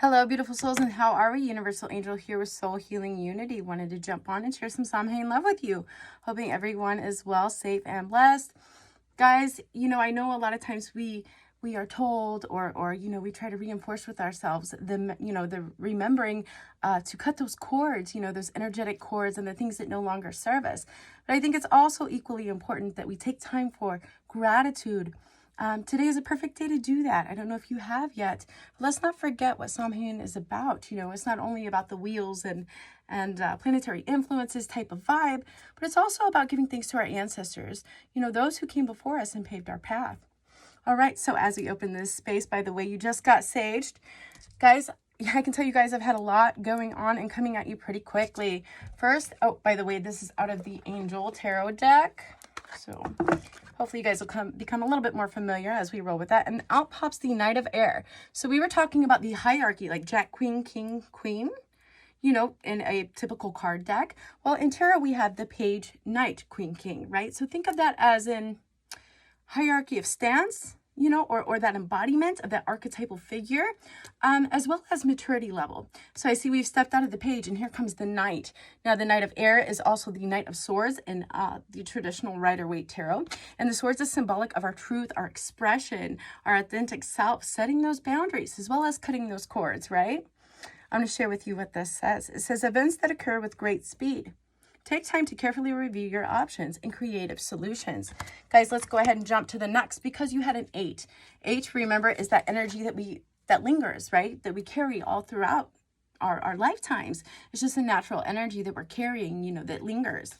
Hello, beautiful souls, and how are we? Universal Angel here with Soul Healing Unity. Wanted to jump on and share some Samhain love with you. Hoping everyone is well, safe, and blessed. Guys, I know a lot of times we are told or we try to reinforce with ourselves the remembering to cut those cords, those energetic cords and the things that no longer serve us. But I think it's also equally important that we take time for gratitude. Today is a perfect day to do that. I don't know if you have yet. But let's not forget what Samhain is about. It's not only about the wheels and planetary influences type of vibe, but it's also about giving thanks to our ancestors, those who came before us and paved our path. All right, so as we open this space, by the way, you just got saged. Guys, I can tell you guys I've had a lot going on and coming at you pretty quickly. First, oh, by the way, this is out of the Angel Tarot deck. So hopefully you guys will become a little bit more familiar as we roll with that. And out pops the Knight of Air. So we were talking about the hierarchy, like Jack, Queen, King, Queen, in a typical card deck. Well, in tarot, we have the Page, Knight, Queen, King, right? So think of that as in hierarchy of stance, or that embodiment of that archetypal figure, as well as maturity level. So I see we've stepped out of the Page, and here comes the Knight. Now, the Knight of Air is also the Knight of Swords in the traditional Rider-Waite Tarot. And the Swords is symbolic of our truth, our expression, our authentic self, setting those boundaries, as well as cutting those cords, right? I'm going to share with you what this says. It says, events that occur with great speed. Take time to carefully review your options and creative solutions. Guys, let's go ahead and jump to the next because you had an 8. 8, remember, is that energy that lingers, right? That we carry all throughout our lifetimes. It's just a natural energy that we're carrying, that lingers.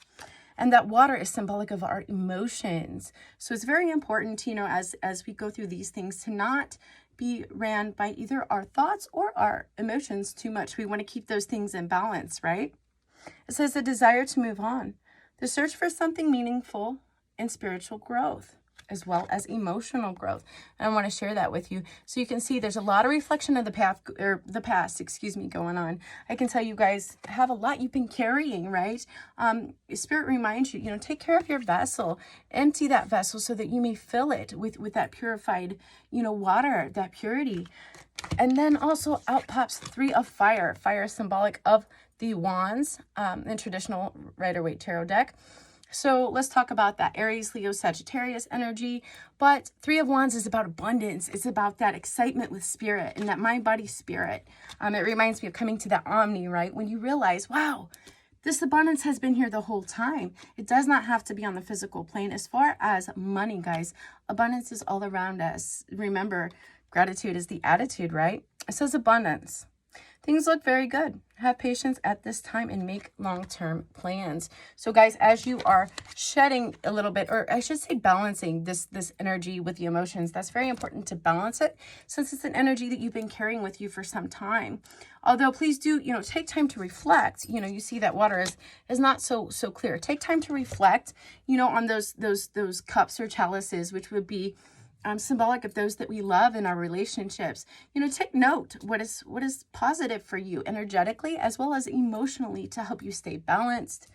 And that water is symbolic of our emotions. So it's very important, as we go through these things, to not be ran by either our thoughts or our emotions too much. We want to keep those things in balance, right? It says the desire to move on, the search for something meaningful and spiritual growth, as well as emotional growth. And I want to share that with you. So you can see there's a lot of reflection of the past, going on. I can tell you guys have a lot you've been carrying, right? Spirit reminds you, take care of your vessel, empty that vessel so that you may fill it with that purified, water, that purity. And then also out pops 3 of fire. Fire is symbolic of the wands in traditional Rider-Waite Tarot deck. So let's talk about that Aries, Leo, Sagittarius energy. But 3 of Wands is about abundance. It's about that excitement with spirit and that mind, body, spirit. It reminds me of coming to that Omni, right? When you realize, wow, this abundance has been here the whole time. It does not have to be on the physical plane. As far as money, guys, abundance is all around us. Remember, gratitude is the attitude, right? It says abundance. Things look very good. Have patience at this time and make long-term plans. So guys, as you are shedding a little bit, or I should say balancing this energy with the emotions, that's very important to balance it since it's an energy that you've been carrying with you for some time. Although please do, take time to reflect. You see that water is not so clear. Take time to reflect, on those cups or chalices, which would be symbolic of those that we love in our relationships. Take note what is positive for you energetically as well as emotionally to help you stay balanced.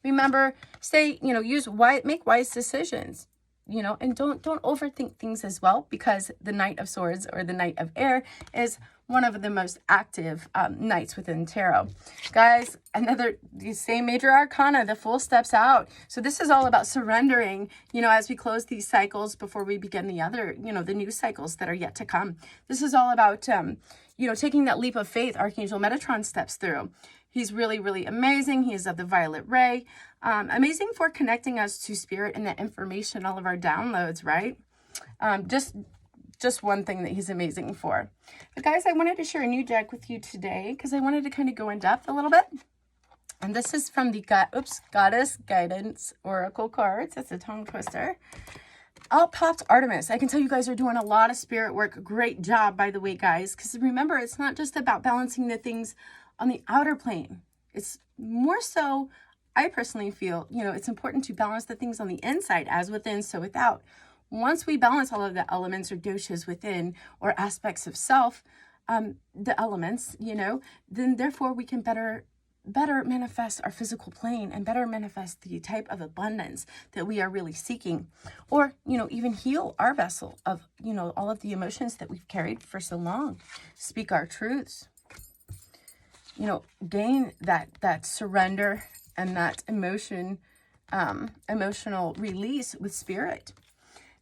Remember, make wise decisions, and don't overthink things as well, because the Knight of Swords or the Knight of Air is one of the most active knights within tarot. Guys, the same major arcana, the Fool steps out. So this is all about surrendering, as we close these cycles before we begin the other, the new cycles that are yet to come. This is all about, taking that leap of faith Archangel Metatron steps through. He's really, really amazing. He is of the Violet Ray. Amazing for connecting us to spirit and that information, all of our downloads, right? Just one thing that he's amazing for. But guys, I wanted to share a new deck with you today because I wanted to kind of go in depth a little bit. And this is from the Goddess Guidance Oracle cards. That's a tongue twister. Out popped Artemis. I can tell you guys are doing a lot of spirit work. Great job, by the way, guys. Because remember, it's not just about balancing the things on the outer plane. It's more so, I personally feel, it's important to balance the things on the inside, as within, so without. Once we balance all of the elements or doshas within, or aspects of self, the elements, then therefore we can better manifest our physical plane and better manifest the type of abundance that we are really seeking. Or, even heal our vessel of, all of the emotions that we've carried for so long. Speak our truths. you know, gain that surrender and that emotional release with spirit.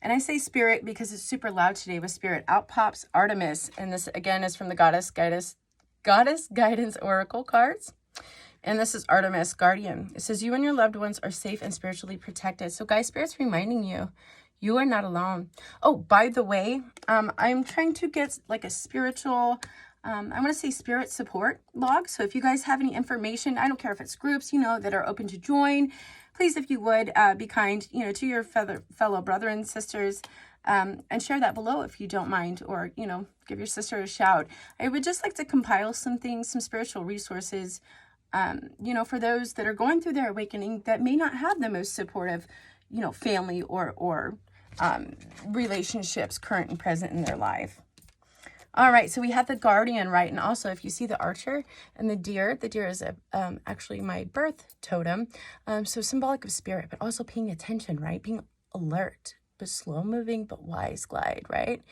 And I say spirit because it's super loud today with spirit. Out pops Artemis. And this, again, is from the Goddess Guidance Oracle cards. And this is Artemis, Guardian. It says, you and your loved ones are safe and spiritually protected. So, guys, Spirit's reminding you, you are not alone. Oh, by the way, I'm trying to get like a spiritual, I want to say spirit support log. So if you guys have any information, I don't care if it's groups, you know, that are open to join, please, if you would, be kind, you know, to your fellow brother and sisters, and share that below if you don't mind, or, you know, give your sister a shout. I would just like to compile some things, some spiritual resources, you know, for those that are going through their awakening that may not have the most supportive, you know, family or relationships current and present in their life. All right, so we have the Guardian, right? And also, if you see the archer and the deer is actually my birth totem. So symbolic of spirit, but also paying attention, right? Being alert, but slow moving, but wise glide, right?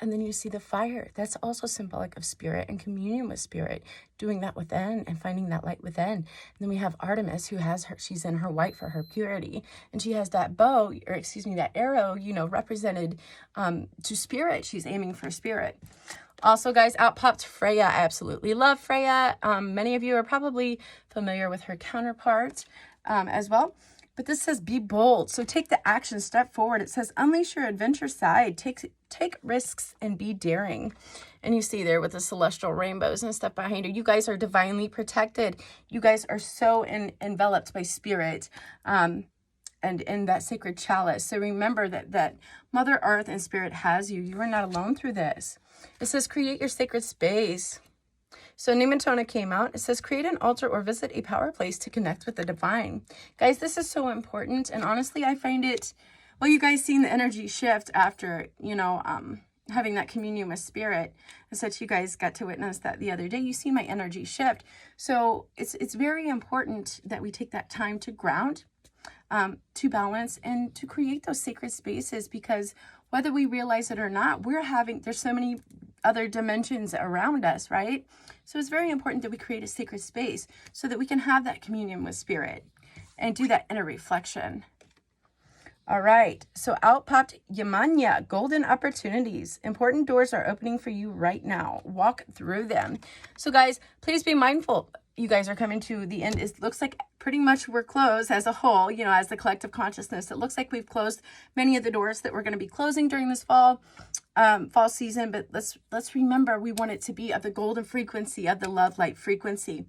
And then you see the fire. That's also symbolic of spirit and communion with spirit, doing that within and finding that light within. And then we have Artemis, who has she's in her white for her purity. And she has that bow, or excuse me, that arrow, you know, represented to spirit. She's aiming for spirit. Also, guys, out popped Freya. I absolutely love Freya. Many of you are probably familiar with her counterpart as well. But this says, be bold. So take the action, step forward. It says, unleash your adventure side. Take risks and be daring. And you see there with the celestial rainbows and stuff behind her. You guys are divinely protected. You guys are so enveloped by spirit. And in that sacred chalice. So remember that Mother Earth and Spirit has you. You are not alone through this. It says, create your sacred space. So Nemetona came out. It says, create an altar or visit a power place to connect with the divine. Guys, this is so important. And honestly, I find it, well, you guys seen the energy shift after, you know, having that communion with Spirit. And such, you guys got to witness that the other day. You see my energy shift. So it's very important that we take that time to ground, to balance, and to create those sacred spaces, because whether we realize it or not, there's so many other dimensions around us, right? So it's very important that we create a sacred space so that we can have that communion with Spirit and do that inner reflection. All right, so out popped Yemanya, golden opportunities. Important doors are opening for you right now. Walk through them. So guys, please be mindful. You guys are coming to the end. It looks like pretty much we're closed as a whole, you know, as the collective consciousness. It looks like we've closed many of the doors that we're going to be closing during this fall season. But let's remember, we want it to be of the golden frequency, of the love light frequency.